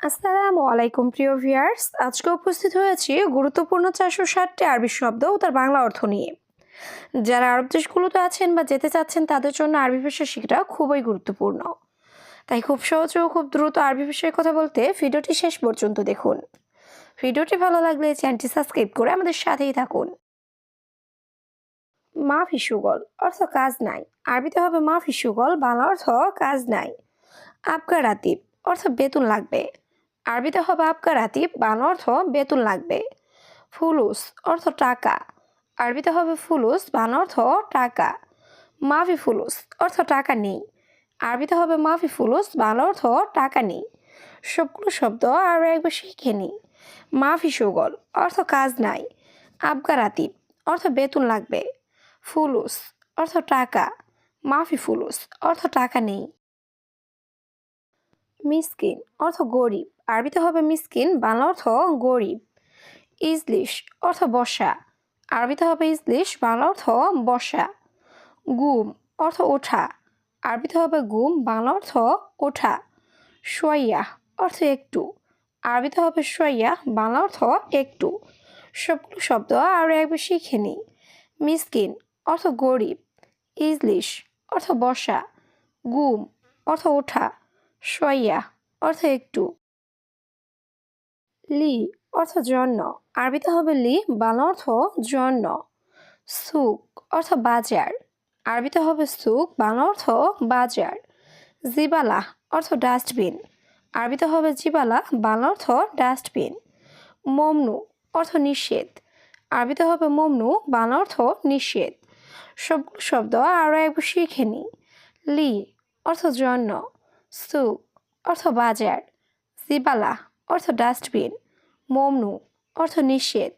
আসসালামু আলাইকুম প্রিয় ভিউয়ার্স, আজকে উপস্থিত হয়েছি গুরুত্বপূর্ণ 460টি আরবি শব্দ ও তার বাংলা অর্থ নিয়ে। যারা আরব দেশগুলোতে আছেন বা যেতে চাচ্ছেন তাদের জন্য আরবি ভাষা শেখাটা খুবই গুরুত্বপূর্ণ। তাই খুব সহজে ও খুব দ্রুত আরবি ভাষায় কথা বলতে ভিডিওটি শেষ পর্যন্ত দেখুন। ভিডিওটি ভালো লাগলে চ্যানেলটি সাবস্ক্রাইব করে আমাদের সাথেই থাকুন। মাফি সুগল অর্থ কাজ নাই। আরবিতে হবে মাফি সুগল, বাংলা অর্থ কাজ নাই। আবগা রাতিব অর্থ বেতন লাগবে। আরবিতে হবে আবগা রাতিব, বাংলা অর্থ বেতন লাগবে। ফুলুস অর্থ টাকা। আরবিতে হবে ফুলুস, বাংলা অর্থ টাকা। মাফি ফুলুস অর্থ টাকা নেই। আরবিতে হবে মাফি ফুলুস, বাংলা অর্থ টাকা নেই। সবগুলো শব্দ আরও একবার শিখে নিই। মাফি সুগল অর্থ কাজ নাই। আবগা রাতিব অর্থ বেতন লাগবে। ফুলুস অর্থ টাকা। মাফি ফুলুস অর্থ টাকা নেই। মিসকিন অর্থ গরিব। আরবিতে হবে মিসকিন, বাংলা অর্থ গরিব। ইজলিশ অর্থ বসা। আরবিতে হবে ইজলিশ, বাংলা অর্থ বসা। গুম অর্থ ওঠা। আরবিতে হবে গুম, বাংলা অর্থ ওঠা। সোয়াইয়া অর্থ একটু। আরবিতে হবে সোয়াইয়া, বাংলা অর্থ একটু। সবগুলো শব্দ আরও একবার শিখে নিই। মিসকিন অর্থ গরিব। ইজলিশ অর্থ বসা। গুম অর্থ ওঠা। সোয়াইয়া অর্থ একটু। লি অর্থ জন্য। আরবিতে হবে লি, বাংলা অর্থ জন্য। সুক অর্থ বাজার। আরবিতে হবে সুক, বাংলা অর্থ বাজার। জিবালা অর্থ ডাস্টবিন। আরবিতে হবে জিবালা, বাংলা অর্থ ডাস্টবিন। মমনু অর্থ নিষেধ। আরবিতে হবে মমনু, বাংলা অর্থ নিষেধ। সবগুলো শব্দ আরও একবার শিখে নিই। লি অর্থ জন্য। সুক অর্থ বাজার। জিবালা অর্থ ডাস্টবিন। মমনু অর্থ নিষেধ।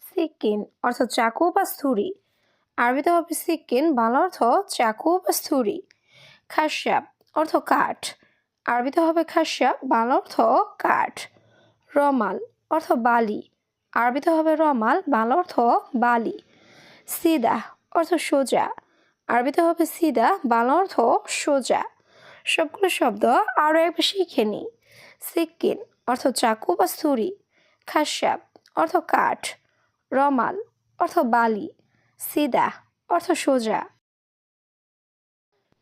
সিকিন অর্থ চাকু বা ছুরি। আরবিতে হবে সিকিন, বাংলা অর্থ চাকু বা ছুরি। খাসাব অর্থ কাঠ। আরবিতে হবে খাসাব, বাংলা অর্থ কাঠ। রমাল অর্থ বালি। আরবিতে হবে রমাল, বাংলা অর্থ বালি। সিদা অর্থ সোজা। আরবিতে হবে সিদা, বাংলা অর্থ সোজা। সবগুলো শব্দ আরও একবার শিখে নিই। সিকিন অর্থ চাকু বা ছুরি। খাসাব অর্থ কাঠ। রমাল অর্থ বালি। সিদা অর্থ সোজা।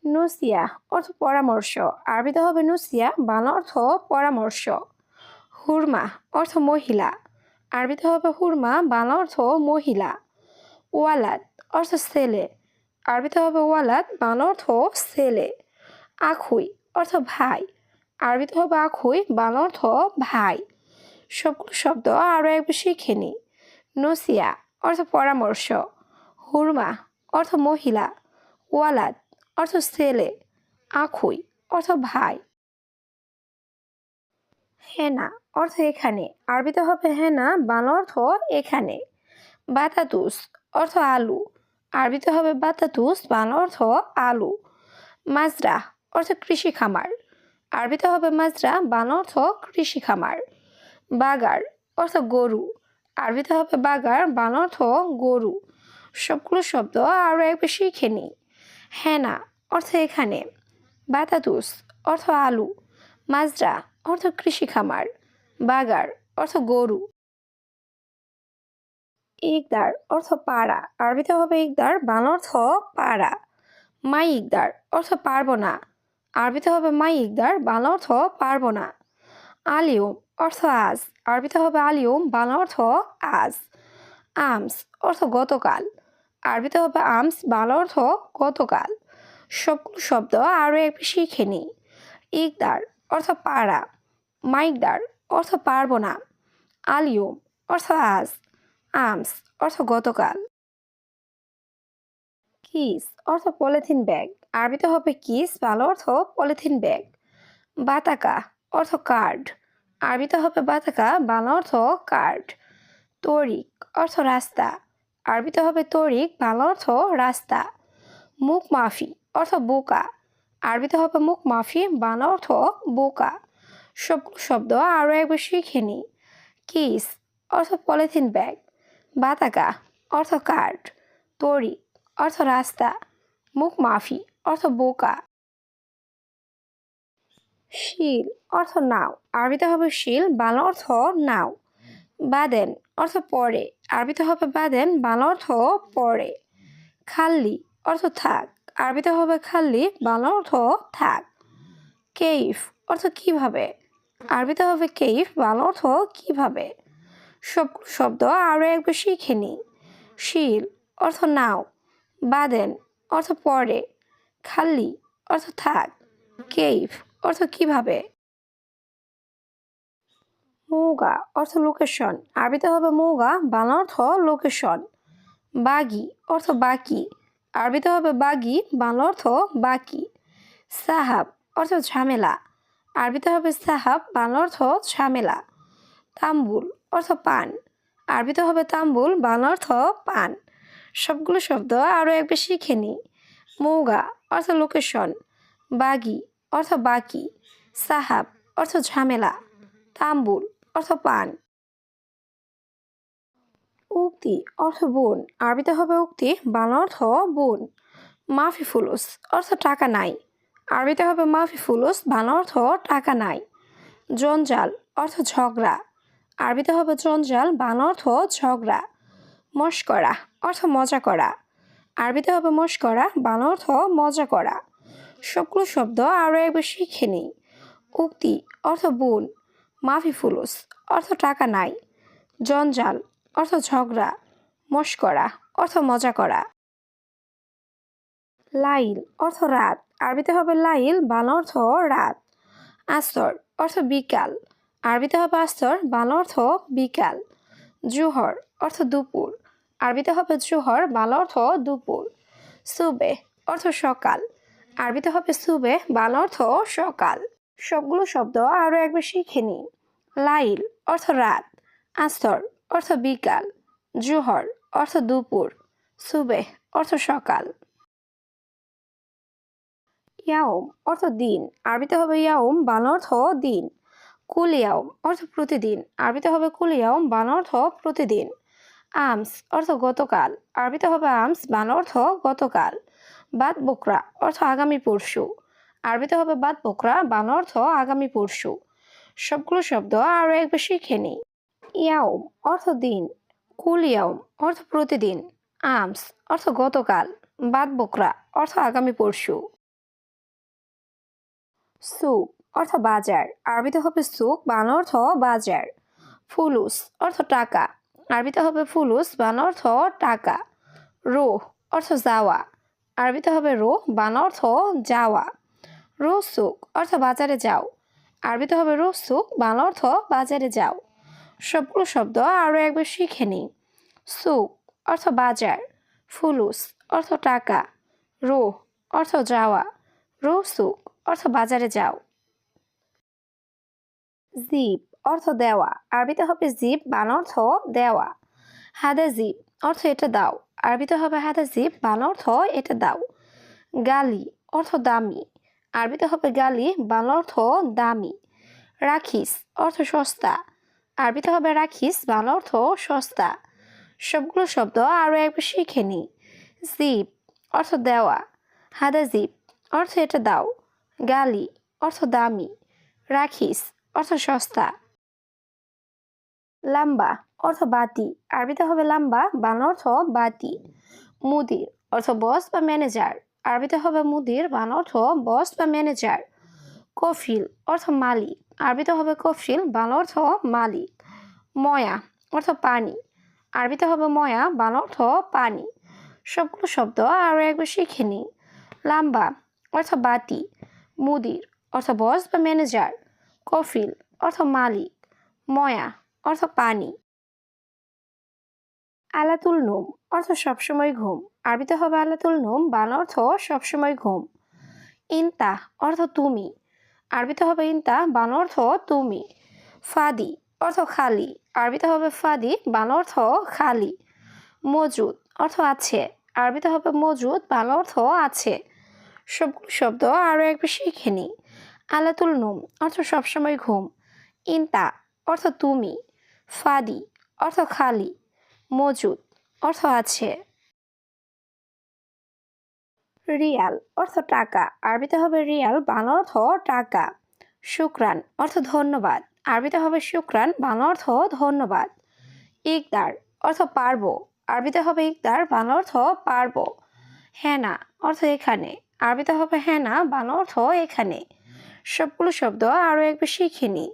নুসিয়া অর্থ পরামর্শ। আরবিতে হবে নুসিয়া, বাংলা অর্থ পরামর্শ। হুরমা অর্থ মহিলা। আরবিতে হবে হুরমা, বাংলা অর্থ মহিলা। ওয়ালাদ অর্থ ছেলে। আরবিতে হবে ওয়ালাদ, বাংলা অর্থ ছেলে। আখুই অর্থ ভাই। আরবিতে হবে আখুই, বাংলা অর্থ ভাই। সবগুলো শব্দ আরও একবার শিখে নিই। নসিয়া অর্থ পরামর্শ। হুরমা অর্থ মহিলা। ওয়ালাদ অর্থ ছেলে। আখুই অর্থ ভাই। হেনা অর্থ এখানে। আরবিতে হবে হেনা, বাংলা অর্থ এখানে। বাতাতুস অর্থ আলু। আরবিতে হবে বাতাতুস, বাংলা অর্থ আলু। মাজরা অর্থ কৃষি খামার। আরবিতে হবে মাজরা, বাংলা অর্থ কৃষি খামার। বাগার অর্থ গরু। আরবিতে হবে বাগার, বাংলা অর্থ গরু। সবগুলো শব্দ আরও একবার শিখে নিই। হেনা অর্থ এখানে। বাতাতুস অর্থ আলু। মাজরা অর্থ কৃষি খামার। বাগার অর্থ গরু। ইকদার অর্থ পাড়া। আরবিতে হবে ইকদার, বাংলা অর্থ পাড়া। মাই ইকদার অর্থ পারবো না। আরবিতে হবে মাই ইকদার, বাংলা অর্থ পারবো না। আলিউম অর্থ আজ। আরবিতে হবে আলিউম, বাংলা অর্থ আজ। আমস অর্থ গতকাল। আরবিতে হবে আমস, বাংলা অর্থ গতকাল। সবগুলো শব্দ আরও একটু শিখে নিই। ইকদার অর্থ পাড়া। মাইকদার অর্থ পারবো না। আলিউম অর্থ আজ। আমস অর্থ গতকাল। কিস অর্থ পলিথিন ব্যাগ। আরবিতে হবে কিস, বাংলা অর্থ পলিথিন ব্যাগ। বাতাকা অর্থ কার্ড। আরবিতে হবে বাতাকা, বাংলা অর্থ কার্ড। তরিক অর্থ রাস্তা। আরবিতে হবে তরিক, বাংলা অর্থ রাস্তা। মুখ মাফি অর্থ বোকা। আরবিতে হবে মুখ মাফি, বাংলা অর্থ বোকা। সবগুলো শব্দ আরও একবার শিখে নিই। কিস অর্থ পলিথিন ব্যাগ। বাতাকা অর্থ কার্ড। তরিক অর্থ রাস্তা। মুখ মাফি অর্থ বোকা। শিল অর্থ নাও, আরবিতে হবে শিল, বাংলা অর্থ নাও। বাদেন অর্থ পরে, আরবিতে হবে বাদেন, বাংলা অর্থ পরে। খাল্লি অর্থ থাক, আরবিতে হবে খাল্লি, বাংলা অর্থ থাক। কেইফ অর্থ কিভাবে, আরবিতে হবে কেইফ, বাংলা অর্থ কিভাবে। সবগুলো শব্দ আরও একবার শিখে নিই। শিল অর্থ নাও, বাদেন অর্থ পরে, খাল্লি অর্থ থাক, কেইফ অর্থ কিভাবে। মৌগা অর্থ লোকেশন, আরবিতে হবে মৌগা, বাংলা অর্থ লোকেশন। বাগি অর্থ বাকি, আরবিতে হবে বাগি, বাংলা অর্থ বাকি। সাহাব অর্থ ঝামেলা, আরবিতে হবে সাহাব, বাংলা অর্থ ঝামেলা। তাম্বুল অর্থ পান, আরবিতে হবে তাম্বুল, বাংলা অর্থ পান। সবগুলো শব্দ আরও একবার শিখে নিই। মৌগা অর্থ লোকেশন, বাগি অর্থ বাকি, সাহাব অর্থ ঝামেলা, তাম্বুল অর্থ পান। উক্তি অর্থ বোন, আরবিতে হবে উক্তি, বাংলা অর্থ বোন। মাফি ফুলুস অর্থ টাকা নাই, আরবিতে হবে মাফি ফুলুস, বাংলা অর্থ টাকা নাই। জঞ্জাল অর্থ ঝগড়া, আরবিতে হবে জঞ্জাল, বাংলা অর্থ ঝগড়া। মশকরা অর্থ মজা করা, আরবিতে হবে মশকরা, বাংলা অর্থ মজা করা। সবগুলো শব্দ আরও একবার শিখে নিই। উক্তি অর্থ বোন, মাফি ফুলুস অর্থ টাকা নাই, জঞ্জাল অর্থ ঝগড়া, মশকরা অর্থ মজা করা। লাইল অর্থ রাত, আরবিতে হবে লাইল, বাংলা অর্থ রাত। আসর অর্থ বিকাল, আরবিতে হবে আসর, বাংলা অর্থ বিকাল। জোহর অর্থ দুপুর, আরবিতে হবে জোহর, বাংলা অর্থ দুপুর। সুবে অর্থ সকাল, আরবিতে হবে সুবে, বাংলা অর্থ সকাল। সবগুলো শব্দ আরও একবার শিখে নিই। লাইল অর্থ রাত, আসর অর্থ বিকাল, জোহর অর্থ দুপুর, সুবে অর্থ সকাল। ইয়াউম অর্থ দিন, আরবিতে হবে ইয়াউম, বাংলা অর্থ দিন। কুল ইয়াউম অর্থ প্রতিদিন, আরবিতে হবে কুল ইয়াউম, বাংলা অর্থ প্রতিদিন। আমস অর্থ গতকাল, আরবিতে হবে আমস, বাংলা অর্থ গতকাল। বাদ বকরা অর্থ আগামী পরশু, আরবিতে হবে বাদ বকরা, বাংলা অর্থ আগামী পরশু। সবগুলো শব্দ আরও একবার শিখে নিই। ইয়াউম অর্থ দিন, কুল ইয়াউম অর্থ প্রতিদিন, আমস অর্থ গতকাল, বাদ বকরা অর্থ আগামী পরশু। সুক অর্থ বাজার, আরবিতে হবে সুক, বাংলা অর্থ বাজার। ফুলুস অর্থ টাকা, আরবিতে হবে ফুলুস, বাংলা অর্থ টাকা। রোহ অর্থ যাওয়া, আরবিতে হবে রোহ, বাংলা অর্থ যাওয়া। রোসুক অর্থ বাজারে যাও, আরবিতে হবে রোসুক, বাংলা অর্থ বাজারে যাও। সবগুলো শব্দ আরও একবার শিখে নিই। সুক অর্থ বাজার, ফুলুস অর্থ টাকা, রোহ অর্থ যাওয়া, রোসুক অর্থ বাজারে যাও। জিব অর্থ দেওয়া, আরবিতে হবে জিব, বাংলা অর্থ দেওয়া। হাদা জিব অর্থ এটা দাও, আরবিতে হবে হাদা জিব, বাংলা অর্থ এটা দাও। গালি অর্থ দামি, আরবিতে হবে গালি, বাংলা অর্থ দামি। রাখিস অর্থ সস্তা, আরবিতে হবে রাখিস, বাংলা অর্থ সস্তা। সবগুলো শব্দ আরও একবার শিখে নিই। জিব অর্থ দেওয়া, হাদা জিব অর্থ এটা দাও, গালি অর্থ দামি, রাখিস অর্থ সস্তা। লাম্বা অর্থ বাতি, আরবিতে হবে লাম্বা, বাংলা অর্থ বাতি। মুদির অর্থ বস বা ম্যানেজার, আরবিতে হবে মুদির, বাংলা অর্থ বস বা ম্যানেজার। কফিল অর্থ মালিক, আরবিতে হবে কফিল, বাংলা অর্থ মালিক। ময়া অর্থ পানি, আরবিতে হবে ময়া, বাংলা অর্থ পানি। সবগুলো শব্দ আরও একবার শিখে নিই। লাম্বা অর্থ বাতি, মুদির অর্থ বস বা ম্যানেজার, কফিল অর্থ মালিক, ময়া অর্থ পানি। আলাতুল নোম অর্থ সবসময় ঘুম, আরবিতে হবে আলাতুল নোম, বাংলা অর্থ সবসময় ঘুম। ইনতা অর্থ তুমি, আরবিতে হবে ইনতা, বাংলা অর্থ তুমি। ফাদি অর্থ খালি, আরবিতে হবে ফাদি, বাংলা অর্থ খালি। মজুদ অর্থ আছে, আরবিতে হবে মজুদ, বাংলা অর্থ আছে। সবগুলো শব্দ আরও একবার শিখে নিই। আলাতুল নোম অর্থ সবসময় ঘুম, ইনতা অর্থ তুমি, ফাদি অর্থ খালি, মজুদ অর্থ আছে। রিয়াল অর্থ টাকা, আরবিতে হবে রিয়াল, বাংলা অর্থ টাকা। শুক্রান অর্থ ধন্যবাদ। আরবিতে হবে শুক্রান, বাংলা অর্থ ধন্যবাদ। ইকদার অর্থ পারবো। আরবিতে হবে ইকদার, বাংলা অর্থ পারবো। হেনা অর্থ এখানে। আরবিতে হবে হেনা, বাংলা অর্থ এখানে। সবগুলো শব্দ আরও একবার শিখে নিই।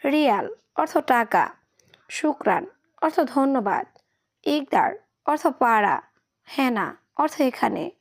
রিয়াল অর্থ টাকা। শুক্রান অর্থ ধন্যবাদ। ইকদার অর্থ পারা। হেনা অর্থ এখানে।